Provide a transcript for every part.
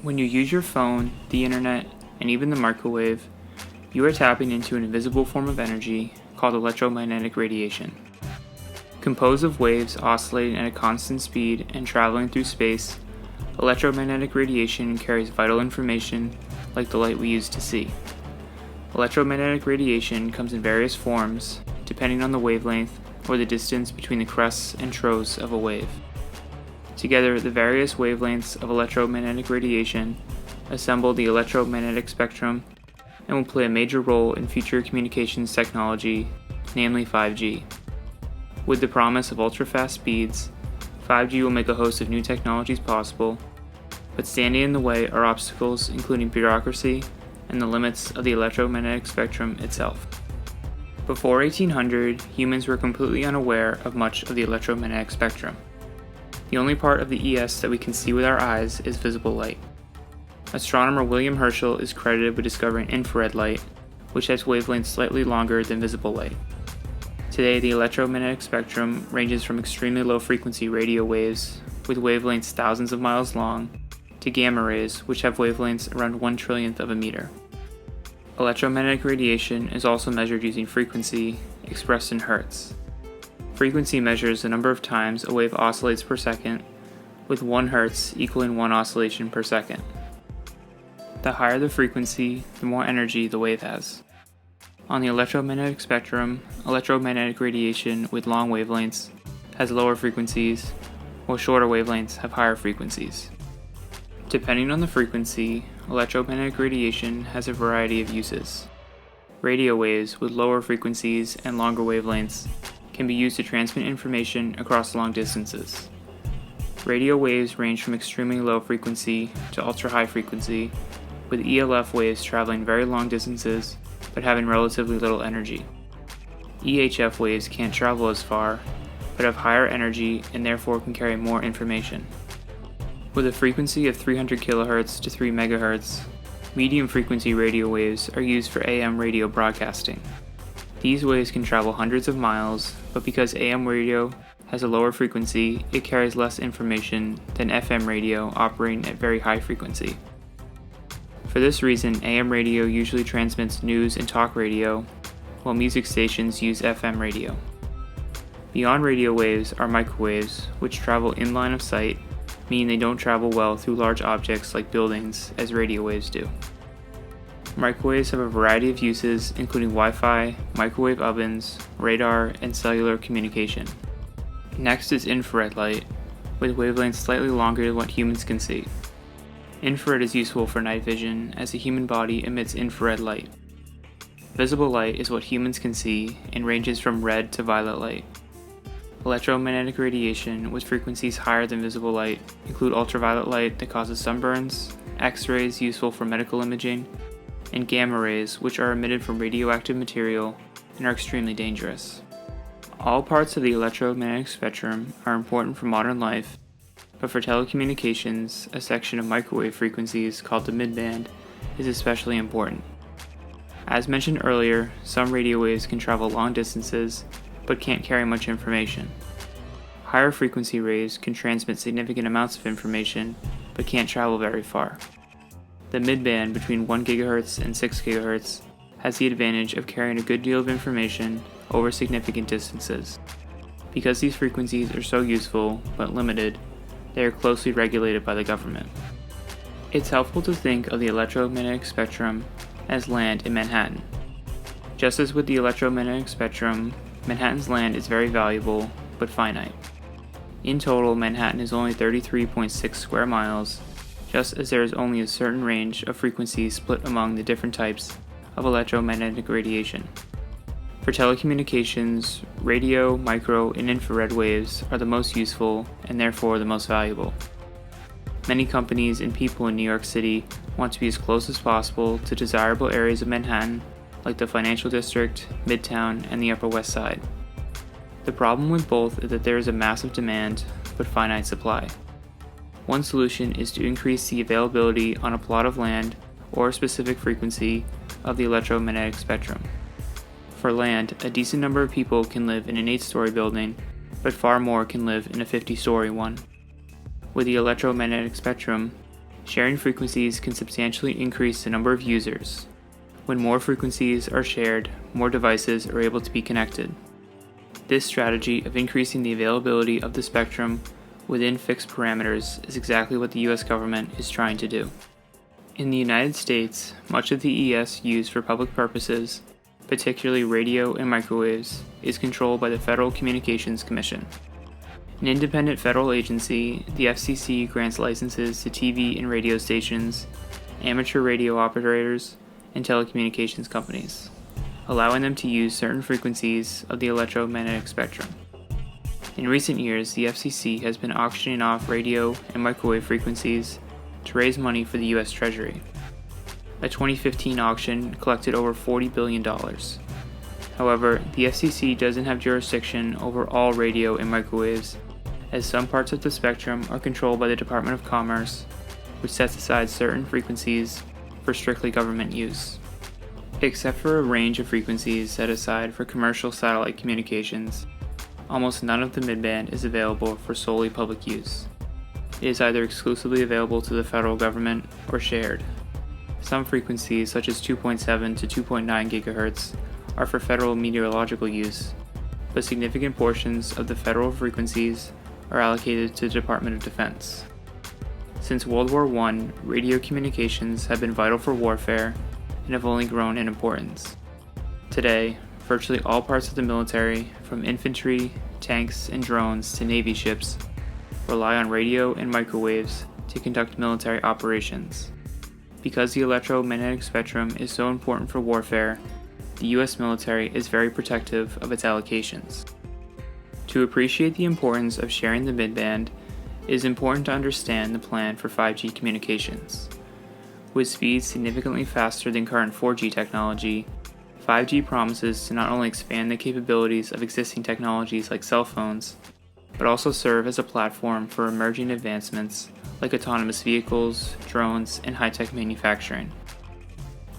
When you use your phone, the internet, and even the microwave, you are tapping into an invisible form of energy called electromagnetic radiation. Composed of waves oscillating at a constant speed and traveling through space, electromagnetic radiation carries vital information like the light we use to see. Electromagnetic radiation comes in various forms, depending on the wavelength or the distance between the crests and troughs of a wave. Together, the various wavelengths of electromagnetic radiation assemble the electromagnetic spectrum and will play a major role in future communications technology, namely 5G. With the promise of ultra-fast speeds, 5G will make a host of new technologies possible, but standing in the way are obstacles including bureaucracy and the limits of the electromagnetic spectrum itself. Before 1800, humans were completely unaware of much of the electromagnetic spectrum. The only part of the ES that we can see with our eyes is visible light. Astronomer William Herschel is credited with discovering infrared light, which has wavelengths slightly longer than visible light. Today, the electromagnetic spectrum ranges from extremely low frequency radio waves, with wavelengths thousands of miles long, to gamma rays, which have wavelengths around 1/1,000,000,000th of a meter. Electromagnetic radiation is also measured using frequency, expressed in hertz. Frequency measures the number of times a wave oscillates per second, with 1 hertz equaling 1 oscillation per second. The higher the frequency, the more energy the wave has. On the electromagnetic spectrum, electromagnetic radiation with long wavelengths has lower frequencies, while shorter wavelengths have higher frequencies. Depending on the frequency, electromagnetic radiation has a variety of uses. Radio waves with lower frequencies and longer wavelengths can be used to transmit information across long distances. Radio waves range from extremely low frequency to ultra-high frequency, with ELF waves traveling very long distances but having relatively little energy. EHF waves can't travel as far, but have higher energy and therefore can carry more information. With a frequency of 300 kHz to 3 MHz, medium frequency radio waves are used for AM radio broadcasting. These waves can travel hundreds of miles, but because AM radio has a lower frequency, it carries less information than FM radio operating at very high frequency. For this reason, AM radio usually transmits news and talk radio, while music stations use FM radio. Beyond radio waves are microwaves, which travel in line of sight, meaning they don't travel well through large objects like buildings as radio waves do. Microwaves have a variety of uses, including Wi-Fi, microwave ovens, radar, and cellular communication. Next is infrared light, with wavelengths slightly longer than what humans can see. Infrared is useful for night vision, as the human body emits infrared light. Visible light is what humans can see and ranges from red to violet light. Electromagnetic radiation with frequencies higher than visible light include ultraviolet light that causes sunburns, X-rays useful for medical imaging, and gamma rays, which are emitted from radioactive material and are extremely dangerous. All parts of the electromagnetic spectrum are important for modern life, but for telecommunications, a section of microwave frequencies called the midband is especially important. As mentioned earlier, some radio waves can travel long distances, but can't carry much information. Higher frequency rays can transmit significant amounts of information, but can't travel very far. The midband between 1 GHz and 6 GHz has the advantage of carrying a good deal of information over significant distances. Because these frequencies are so useful, but limited, they are closely regulated by the government. It's helpful to think of the electromagnetic spectrum as land in Manhattan. Just as with the electromagnetic spectrum, Manhattan's land is very valuable, but finite. In total, Manhattan is only 33.6 square miles, just as there is only a certain range of frequencies split among the different types of electromagnetic radiation. For telecommunications, radio, micro, and infrared waves are the most useful and therefore the most valuable. Many companies and people in New York City want to be as close as possible to desirable areas of Manhattan, like the Financial District, Midtown, and the Upper West Side. The problem with both is that there is a massive demand, but finite supply. One solution is to increase the availability on a plot of land or a specific frequency of the electromagnetic spectrum. For land, a decent number of people can live in an 8-story building, but far more can live in a 50-story one. With the electromagnetic spectrum, Sharing frequencies can substantially increase the number of users. When more frequencies are shared, more devices are able to be connected. This strategy of increasing the availability of the spectrum within fixed parameters is exactly what the US government is trying to do. In the United States, much of the ES used for public purposes, particularly radio and microwaves, is controlled by the Federal Communications Commission. An independent federal agency, the FCC grants licenses to TV and radio stations, amateur radio operators, and telecommunications companies, allowing them to use certain frequencies of the electromagnetic spectrum. In recent years, the FCC has been auctioning off radio and microwave frequencies to raise money for the US Treasury. A 2015 auction collected over $40 billion. However, the FCC doesn't have jurisdiction over all radio and microwaves, as some parts of the spectrum are controlled by the Department of Commerce, which sets aside certain frequencies for strictly government use. Except for a range of frequencies set aside for commercial satellite communications, almost none of the midband is available for solely public use. It is either exclusively available to the federal government or shared. Some frequencies, such as 2.7 to 2.9 GHz, are for federal meteorological use, but significant portions of the federal frequencies are allocated to the Department of Defense. Since World War I, radio communications have been vital for warfare and have only grown in importance. Today, virtually all parts of the military, from infantry, tanks, and drones to Navy ships, rely on radio and microwaves to conduct military operations. Because the electromagnetic spectrum is so important for warfare, the US military is very protective of its allocations. To appreciate the importance of sharing the midband, it is important to understand the plan for 5G communications. With speeds significantly faster than current 4G technology, 5G promises to not only expand the capabilities of existing technologies like cell phones, but also serve as a platform for emerging advancements like autonomous vehicles, drones, and high-tech manufacturing.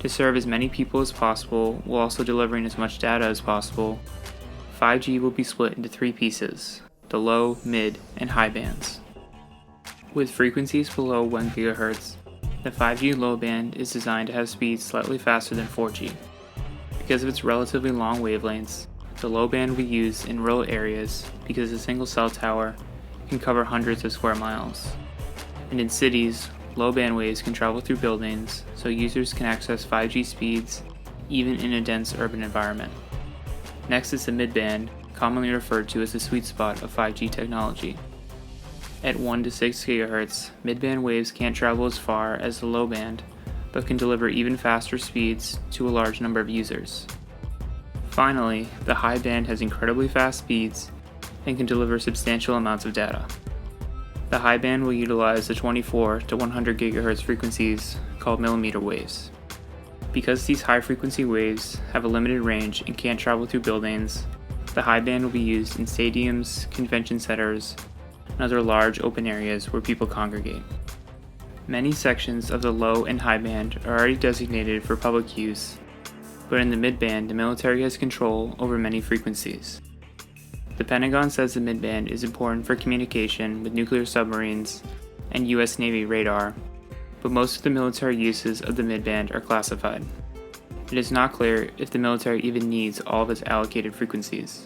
To serve as many people as possible while also delivering as much data as possible, 5G will be split into three pieces: the low, mid, and high bands. With frequencies below 1 GHz, the 5G low band is designed to have speeds slightly faster than 4G. Because of its relatively long wavelengths, the low band will be used in rural areas because a single cell tower can cover hundreds of square miles. And in cities, low band waves can travel through buildings, so users can access 5G speeds even in a dense urban environment. Next is the midband, commonly referred to as the sweet spot of 5G technology. At 1 to 6 GHz, midband waves can't travel as far as the low band, but can deliver even faster speeds to a large number of users. Finally, the high band has incredibly fast speeds and can deliver substantial amounts of data. The high band will utilize the 24 to 100 GHz frequencies called millimeter waves. Because these high-frequency waves have a limited range and can't travel through buildings, the high band will be used in stadiums, convention centers, and other large open areas where people congregate. Many sections of the low and high band are already designated for public use, but in the midband, the military has control over many frequencies. The Pentagon says the midband is important for communication with nuclear submarines and US Navy radar, but most of the military uses of the midband are classified. It is not clear if the military even needs all of its allocated frequencies.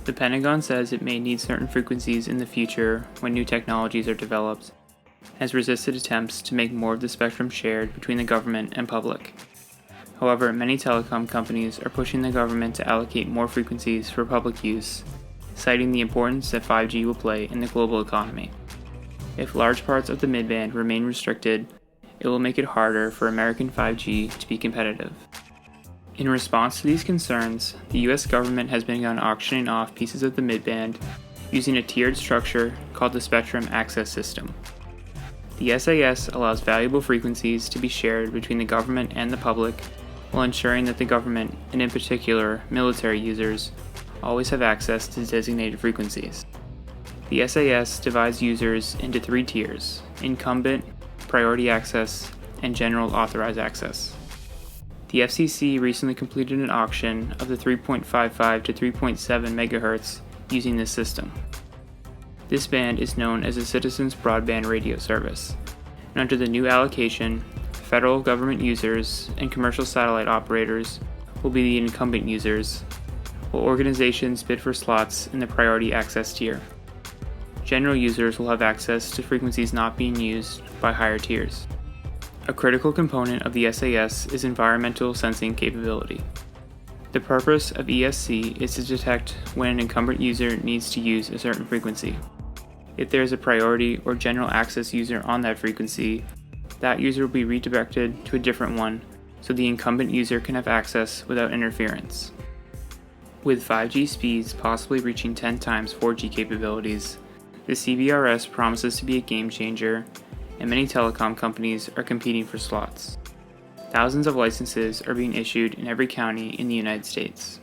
The Pentagon says it may need certain frequencies in the future when new technologies are developed, has resisted attempts to make more of the spectrum shared between the government and public. However, many telecom companies are pushing the government to allocate more frequencies for public use, citing the importance that 5G will play in the global economy. If large parts of the midband remain restricted, it will make it harder for American 5G to be competitive. In response to these concerns, the US government has begun auctioning off pieces of the midband using a tiered structure called the Spectrum Access System. The SAS allows valuable frequencies to be shared between the government and the public, while ensuring that the government, and in particular military users, always have access to designated frequencies. The SAS divides users into three tiers: incumbent, priority access, and general authorized access. The FCC recently completed an auction of the 3.55 to 3.7 MHz using this system. This band is known as the Citizens Broadband Radio Service, and under the new allocation, federal government users and commercial satellite operators will be the incumbent users, while organizations bid for slots in the priority access tier. General users will have access to frequencies not being used by higher tiers. A critical component of the SAS is environmental sensing capability. The purpose of ESC is to detect when an incumbent user needs to use a certain frequency. If there is a priority or general access user on that frequency, that user will be redirected to a different one so the incumbent user can have access without interference. With 5G speeds possibly reaching 10 times 4G capabilities, the CBRS promises to be a game changer, and many telecom companies are competing for slots. Thousands of licenses are being issued in every county in the United States.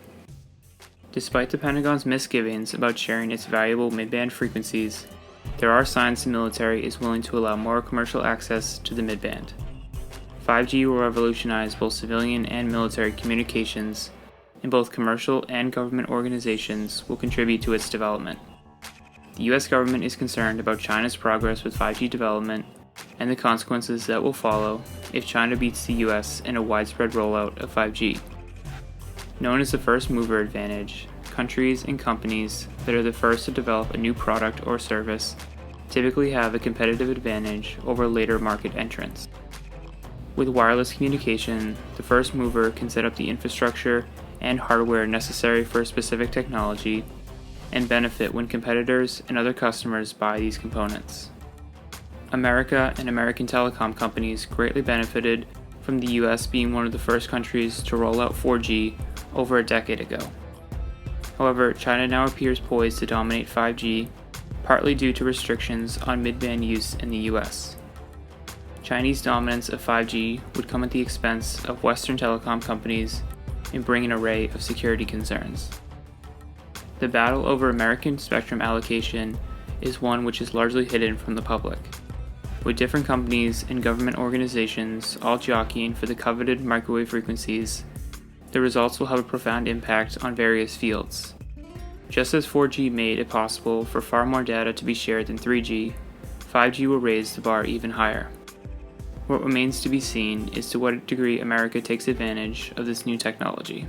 Despite the Pentagon's misgivings about sharing its valuable mid-band frequencies, there are signs the military is willing to allow more commercial access to the mid-band. 5G will revolutionize both civilian and military communications, and both commercial and government organizations will contribute to its development. The US government is concerned about China's progress with 5G development and the consequences that will follow if China beats the US in a widespread rollout of 5G. Known as the first mover advantage, countries and companies that are the first to develop a new product or service typically have a competitive advantage over later market entrants. With wireless communication, the first mover can set up the infrastructure and hardware necessary for a specific technology and benefit when competitors and other customers buy these components. America and American telecom companies greatly benefited from the US being one of the first countries to roll out 4G over a decade ago. However, China now appears poised to dominate 5G, partly due to restrictions on mid-band use in the US. Chinese dominance of 5G would come at the expense of Western telecom companies and bring an array of security concerns. The battle over American spectrum allocation is one which is largely hidden from the public, with different companies and government organizations all jockeying for the coveted microwave frequencies. The results will have a profound impact on various fields. Just as 4G made it possible for far more data to be shared than 3G, 5G will raise the bar even higher. What remains to be seen is to what degree America takes advantage of this new technology.